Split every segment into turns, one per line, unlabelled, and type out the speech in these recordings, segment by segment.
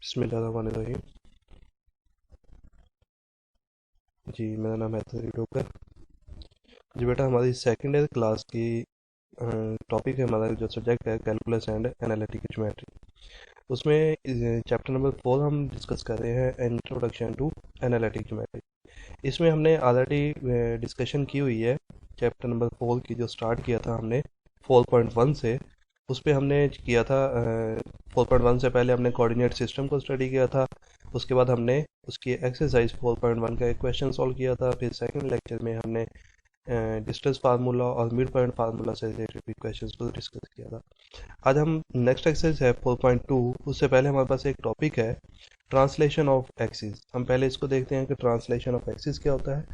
बिस्मिल्लाहिर्रहमानिर्रहीम। जी, मेरा नाम है तरी डोकर। जी बेटा, हमारी सेकेंड ईयर क्लास की टॉपिक है, हमारा जो सब्जेक्ट है कैलकुलस एंड एनालिटिक ज्योमेट्री। उसमें चैप्टर नंबर 4 हम डिस्कस कर रहे हैं, इंट्रोडक्शन टू एनालिटिक ज्योमेट्री। इसमें हमने ऑलरेडी डिस्कशन की हुई है चैप्टर नंबर 4 की, जो स्टार्ट किया था हमने 4.1 से। उस पे हमने किया था 4.1 से पहले हमने कोऑर्डिनेट सिस्टम को स्टडी किया था। उसके बाद हमने उसकी एक्सरसाइज 4.1 का एक क्वेश्चन सॉल्व किया था। फिर सेकंड लेक्चर में हमने डिस्टेंस फार्मूला और मिड पॉइंट फार्मूला से रिलेटेड भी क्वेश्चंस को डिस्कस किया था। आज हम नेक्स्ट एक्सरसाइज है 4.2। उससे पहले हमारे पास एक टॉपिक है ट्रांसलेशन ऑफ एक्सिस। हम पहले इसको देखते हैं कि ट्रांसलेशन ऑफ एक्सिस क्या होता है,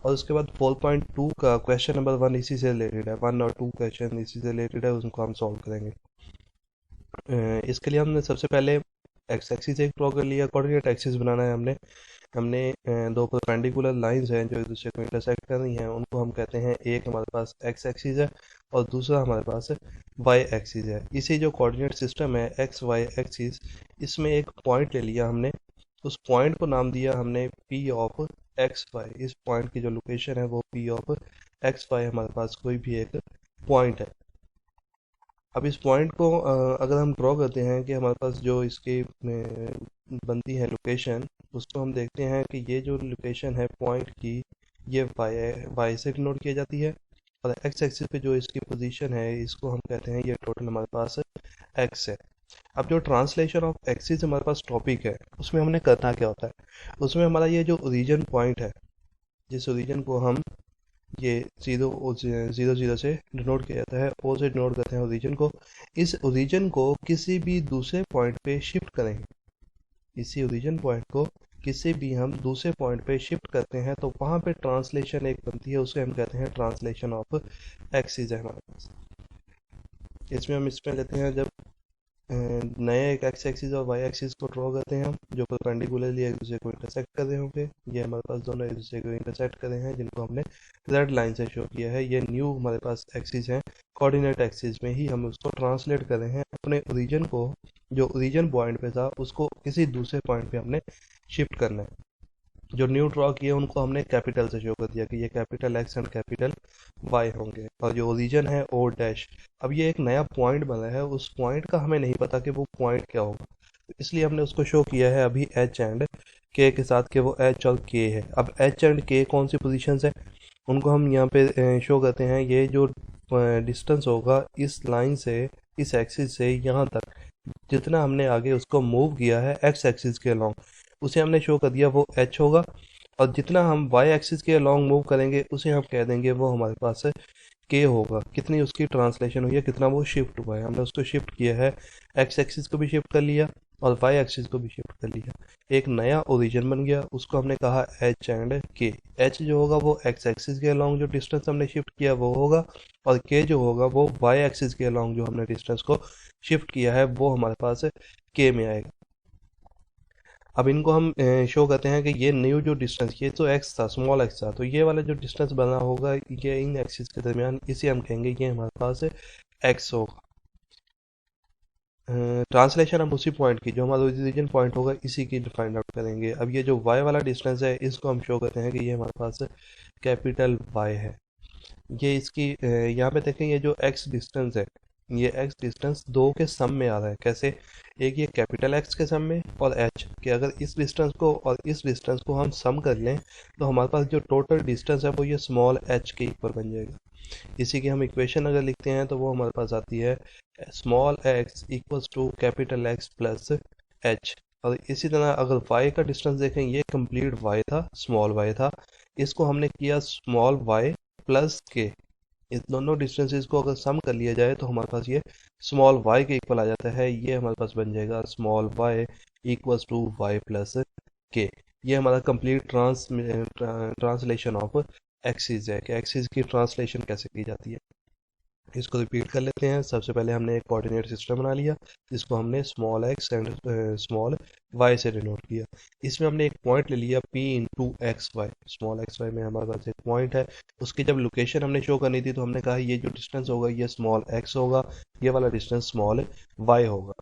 और उसके बाद 4.2 का क्वेश्चन नंबर 1 इसी से रिलेटेड है। 1 और 2 क्वेश्चन इसी से रिलेटेड है, उनको हम सॉल्व करेंगे। इसके लिए हमने सबसे पहले एक्स एक्सिस एक ड्रॉ कर लिया। कोऑर्डिनेट एक्सिस बनाना है हमने। हमने दो परपेंडिकुलर लाइंस हैं जो एक दूसरे को इंटरसेक्ट कर रही हैं, उनको हम कहते हैं, एक हमारे पास एक्स एक्सिस है और दूसरा हमारे पास वाई एक्सिस है। इसी जो कोऑर्डिनेट सिस्टम है एक्स वाई एक्सिस, इसमें एक पॉइंट ले लिया हमने। उस पॉइंट को नाम दिया हमने पी ऑफ एक्स वाई। इस पॉइंट की जो लोकेशन है वो पी ऑफ एक्स वाई, हमारे पास कोई भी एक पॉइंट है। अब इस पॉइंट को अगर हम ड्रॉ करते हैं कि हमारे पास जो इसकी बनती है लोकेशन, उसको हम देखते हैं कि ये जो लोकेशन है पॉइंट की, ये वाई वाई से डिनोट की जाती है। और एक्स एक्सिस पे जो इसकी पोजीशन है, इसको हम कहते हैं, ये टोटल हमारे पास एक्स है। अब जो ट्रांसलेशन ऑफ एक्सिस हमारे पास टॉपिक है, उसमें हमने करना क्या होता है। उसमें हमारा ये जो ओरिजिन पॉइंट है, जिस ओरिजिन को हम ये जीरो जीरो से डिनोट किया जाता है, ओ से डिनोट करते हैं ओरिजिन को। इस ओरिजिन को किसी भी दूसरे पॉइंट पे शिफ्ट करेंगे। इसी ओरिजिन पॉइंट को किसी भी हम दूसरे पॉइंट पे शिफ्ट करते हैं तो वहाँ पे ट्रांसलेशन एक बनती है, उसे हम कहते हैं ट्रांसलेशन ऑफ एक्सिस है हमारे पास। इसमें हम इसमें लेते हैं, जब नए एक एक्स एक्सिस और वाई एक्सिस को ड्रॉ करते हैं हम, जो परपेंडिकुलरली एक दूसरे को इंटरसेक्ट कर रहे होंगे। ये हमारे पास दोनों एक दूसरे को इंटरसेक्ट कर रहे हैं, जिनको हमने रेड लाइन से शो किया है। ये न्यू हमारे पास एक्सिस हैं। कोऑर्डिनेट एक्सिस में ही हम उसको ट्रांसलेट कर रहे हैं। अपने ओरिजिन को, जो ओरिजिन पॉइंट पे था, उसको किसी दूसरे पॉइंट पे हमने शिफ्ट करना है। जो न्यू ड्रॉ किए उनको हमने कैपिटल से शो कर दिया कि ये capital X and capital Y होंगे, और जो ओरिजिन है ओ डैश। अब ये एक नया पॉइंट बना है, उस पॉइंट का हमें नहीं पता कि वो पॉइंट क्या होगा, तो इसलिए हमने उसको शो किया है अभी एच एंड के साथ, कि वो एच और के है। अब एच एंड के कौन सी पोजीशन है, उनको हम यहाँ पे शो करते हैं। ये जो डिस्टेंस होगा इस लाइन से, इस एक्सिस से यहाँ तक, जितना हमने आगे उसको मूव किया है एक्स एक्सिस के अलोंग, उसे हमने शो कर दिया, वो एच होगा। और जितना हम वाई एक्सिस के अलोंग मूव करेंगे उसे हम कह देंगे वो हमारे पास है के होगा। कितनी उसकी ट्रांसलेशन हुई है, कितना वो शिफ्ट हुआ है, हमने उसको शिफ्ट किया है। एक्स एक्सिस को भी शिफ्ट कर लिया और वाई एक्सिस को भी शिफ्ट कर लिया। एक नया ओरिजिन बन गया, उसको हमने कहा एच एंड के। एच जो होगा वो एक्स एक्सिस के अलोंग जो डिस्टेंस हमने शिफ्ट किया वो होगा, और के जो होगा वो वाई एक्सिस के अलोंग जो हमने डिस्टेंस को शिफ्ट किया है वो हमारे पास के में आएगा। अब इनको हम शो करते हैं कि ये न्यू जो डिस्टेंस, ये तो एक्स था, स्मॉल एक्स था, तो ये वाला जो डिस्टेंस बना होगा ये इन एक्सिस के दरमियान, इसे हम कहेंगे ये हमारे पास एक्स होगा। ट्रांसलेशन हम उसी पॉइंट की, जो हमारा ओरिजिन पॉइंट होगा, इसी की फाइंड आउट करेंगे। अब ये जो वाई वाला डिस्टेंस है, इसको हम शो करते हैं कि ये हमारे पास कैपिटल वाई है। ये इसकी यहाँ पे देखें, ये जो एक्स डिस्टेंस है, ये एक्स डिस्टेंस दो के सम में आ रहा है। कैसे, एक ये कैपिटल एक्स के सम में, और एच कि अगर इस डिस्टेंस को और इस डिस्टेंस को हम सम कर लें तो हमारे पास जो टोटल डिस्टेंस है वो ये स्मॉल एच के इक्वल बन जाएगा। इसी की हम इक्वेशन अगर लिखते हैं तो वो हमारे पास आती है small X equals to capital X plus H. और इसी तरह अगर y का डिस्टेंस देखें, ये कंप्लीट y था, स्मॉल y था, इसको हमने किया स्मॉल y प्लस के। इस दोनों डिस्टेंसेस को अगर सम कर लिया जाए तो हमारे पास ये स्मॉल y के इक्वल आ जाता है। ये हमारे पास बन जाएगा small y equals to y plus K. ये हमारा कंप्लीट ट्रांसलेशन ऑफ एक्सिस है, कि एक्सिस की ट्रांसलेशन कैसे की जाती है। इसको रिपीट कर लेते हैं। सबसे पहले हमने एक कोऑर्डिनेट सिस्टम बना लिया, जिसको हमने small X and small Y से डिनोट किया। इसमें हमने एक पॉइंट ले लिया p into X Y. Small X Y में हमारे पास एक पॉइंट है, उसकी जब लोकेशन हमने शो करनी थी तो हमने कहा ये जो डिस्टेंस होगा ये स्मॉल एक्स होगा, ये वाला डिस्टेंस स्मॉल वाई होगा।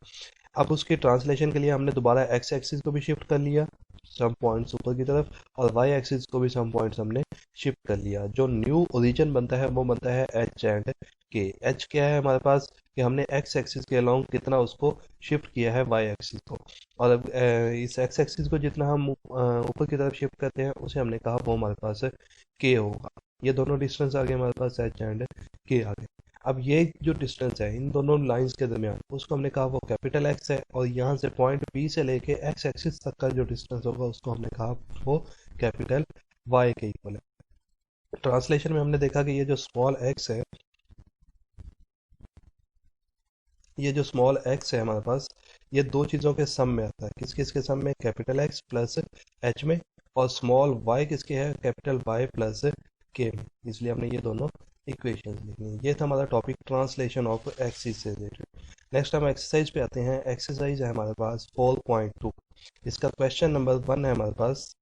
अब उसके ट्रांसलेशन के लिए हमने दोबारा एक्स एक्सिस को भी शिफ्ट कर लिया सम पॉइंट्स ऊपर की तरफ, और वाई एक्सिस को भी सम पॉइंट्स हमने शिफ्ट कर लिया। जो न्यू ओरिजिन बनता है वो बनता है एच एंड के। एच क्या है हमारे पास कि हमने एक्स एक्सिस के अलोंग कितना उसको शिफ्ट किया है वाई एक्सिस को, और अब इस एक्स एक्सिस को जितना हम ऊपर की तरफ शिफ्ट करते हैं उसे हमने कहा वो हमारे पास के होगा। ये दोनों डिस्टेंस आ गए हमारे पास एच एंड के आ गए। अब ये जो डिस्टेंस है इन दोनों लाइंस के दरमियान उसको हमने कहा वो कैपिटल एक्स है, और यहाँ से पॉइंट बी से लेके एक्स एक्सिस तक का जो डिस्टेंस होगा उसको हमने कहा वो कैपिटल वाई के इक्वल है। ट्रांसलेशन में हमने देखा कि ये जो स्मॉल एक्स है हमारे पास, ये दो चीज़ों के सम में आता है। किस किस के सम में? कैपिटल एक्स प्लस एच में, और स्मॉल वाई किसके है? कैपिटल वाई प्लस के में। इसलिए हमने ये दोनों इक्वेशंस लिखनी है। ये था हमारा टॉपिक ट्रांसलेशन ऑफ एक्सिस से रिलेटेड। नेक्स्ट हम एक्सरसाइज पे आते हैं। एक्सरसाइज है हमारे पास 4.2। इसका क्वेश्चन नंबर 1 है हमारे पास।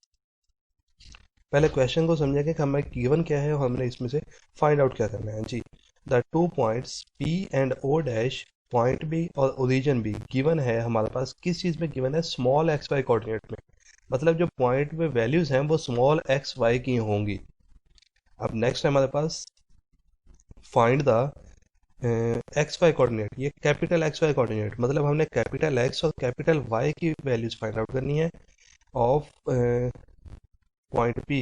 पहले क्वेश्चन को समझेंगे कि हमें गिवन क्या है और हमने इसमें से फाइंड आउट क्या करना है जी। The 2 points P and O dash, point B और ओरिजिन बी गिवन है हमारे पास। किस चीज़ में गिवन है? स्मॉल एक्स वाई कोऑर्डिनेट में। मतलब जो पॉइंट में वैल्यूज हैं वो स्मॉल एक्स वाई की होंगी। अब नेक्स्ट है हमारे पास find the X Y coordinate. ये कैपिटल एक्स वाई कोऑर्डिनेट, मतलब हमने कैपिटल एक्स और कैपिटल वाई की वैल्यूज फाइंड आउट करनी है of point P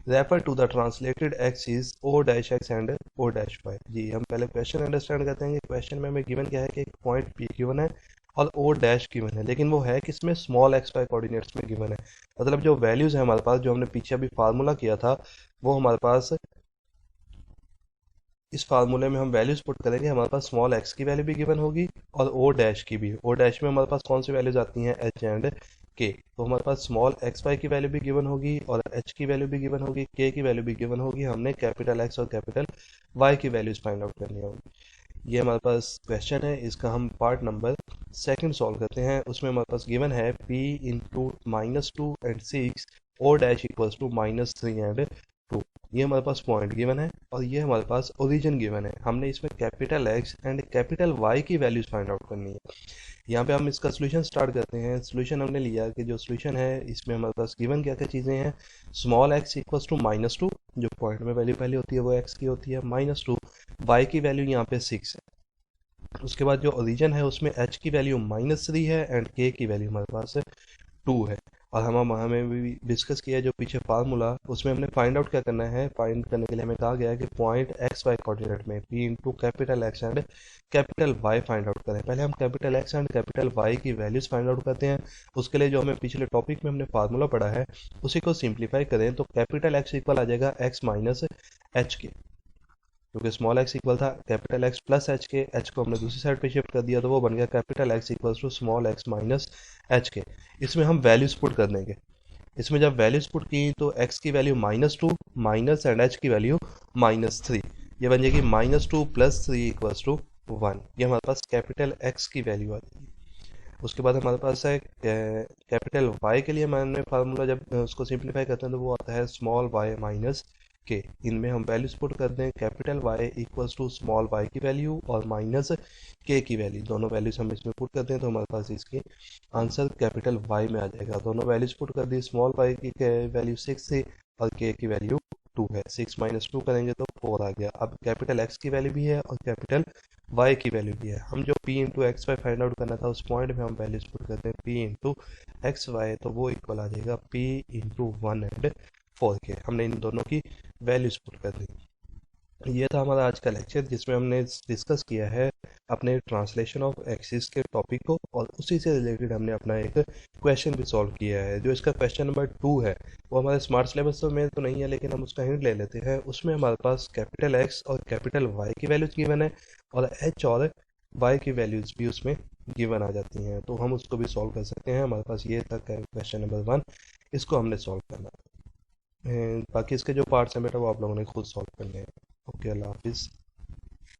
refer to the translated axis O dash X and O dash Y. जी हम पहले क्वेश्चन अंडरस्टैंड करते हैं कि क्वेश्चन में हमें गिवन क्या है कि एक पॉइंट P गिवन है और O डैश गिवन है, लेकिन वो है किसमें? स्मॉल एक्स वाई कोऑर्डिनेट्स में गिवन है। मतलब जो वैल्यूज है हमारे पास, जो हमने पीछे अभी फार्मूला किया था, वो हमारे पास इस फार्मूले में हम वैल्यूज पुट करेंगे। हमारे पास स्मॉल एक्स की वैल्यू भी गिवन होगी और ओ डैश की भी। ओ डैश में हमारे पास कौन सी वैल्यूज आती हैं? एच एंड के। तो हमारे पास स्मॉल एक्स वाई की वैल्यू भी गिवन होगी और एच की वैल्यू भी गिवन होगी, के की वैल्यू भी गिवन होगी। हमने कैपिटल एक्स और कैपिटल वाई की वैल्यूज फाइंड आउट करनी होगी। ये हमारे पास क्वेश्चन है, इसका हम पार्ट नंबर 2 सॉल्व करते हैं। उसमें हमारे पास गिवन है p इंटू -2 and 6 O dash equals to -3 and 2। ये हमारे पास पॉइंट गिवन है और ये हमारे पास ओरिजिन गिवन है। हमने इसमें capital X and capital Y की वैल्यूज फाइंड आउट करनी है। यहाँ पे हम इसका सोल्यूशन स्टार्ट करते हैं। सोल्यूशन हमने लिया कि जो सोल्यूशन है इसमें हमारे पास गिवन क्या क्या चीज़ें हैं। स्मॉल एक्स इक्वल्स टू -2, जो पॉइंट में वैल्यू पहले होती है वो एक्स की होती है, -2। वाई की वैल्यू यहाँ पे 6 है। उसके बाद जो ओरिजिन है उसमें एच की वैल्यू -3 है एंड के की वैल्यू हमारे पास 2 है। और हमें भी डिस्कस किया जो पीछे फार्मूला, उसमें हमने फाइंड आउट क्या करना है। फाइंड करने के लिए हमें कहा गया है कि पॉइंट एक्स वाई कोऑर्डिनेट में p into capital X and capital Y find out करें। पहले हम capital X and capital Y की वैल्यूज फाइंड आउट करते हैं। उसके लिए जो हमें पिछले टॉपिक में हमने फार्मूला पढ़ा है उसी को सिंप्लीफाई करें तो कैपिटल एक्स इक्वल आ जाएगा एक्स माइनस एच के, क्योंकि स्मॉल एक्स इक्वल था कैपिटल एक्स प्लस एच के। एच को हमने दूसरी साइड पे शिफ्ट कर दिया तो वो बन गया capital X equals to small X minus H के। इसमें हम वैल्यूज पुट कर देंगे। इसमें जब वैल्यूज पुट की तो x की वैल्यू -2 माइनस एंड h की वैल्यू -3, ये बन जाएगी -2 + 3 इक्वल्स टू 1। ये हमारे पास कैपिटल x की वैल्यू आ जाएगी। उसके बाद हमारे पास है कैपिटल y के लिए मैंने फार्मूला जब उसको सिंप्लीफाई करते हैं तो वो आता है स्मॉल y माइनस के। इनमें हम वैल्यूज पुट कर दें capital y equals to small y की वैल्यू और माइनस के की वैल्यू। दोनों वैल्यूज हम इसमें पुट कर दें तो हमारे पास इसकी आंसर कैपिटल y में आ जाएगा। दोनों वैल्यूज पुट कर दी। स्मॉल y की वैल्यू 6 थी और के की वैल्यू 2 है। 6 - 2 करेंगे तो 4 आ गया। अब कैपिटल x की वैल्यू भी है और कैपिटल y की वैल्यू भी है। हम जो p into X Y find out करना था उस पॉइंट में हम वैल्यूज पुट करते हैं p इंटू एक्स वाई, तो वो इक्वल आ जाएगा p इंटू 1 एंड 4 के। हमने इन दोनों की वैल्यूज पुट कर दी। ये था हमारा आज का लेक्चर जिसमें हमने डिस्कस किया है अपने ट्रांसलेशन ऑफ एक्सिस के टॉपिक को, और उसी से रिलेटेड हमने अपना एक क्वेश्चन भी सॉल्व किया है। जो इसका क्वेश्चन नंबर 2 है वो हमारे स्मार्ट सिलेबस में तो नहीं है, लेकिन हम उसका हिंट ले लेते हैं। उसमें हमारे पास कैपिटल एक्स और कैपिटल वाई की वैल्यूज गिवन है और एच और वाई की वैल्यूज भी उसमें गिवन आ जाती हैं, तो हम उसको भी सॉल्व कर सकते हैं। हमारे पास ये था क्वेश्चन नंबर 1, इसको हमने सॉल्व करना है। बाकी इसके जो पार्ट्स हैं बेटा वो आप लोगों ने खुद सॉल्व करने हैं। ओके, अल्लाह हाफिज़।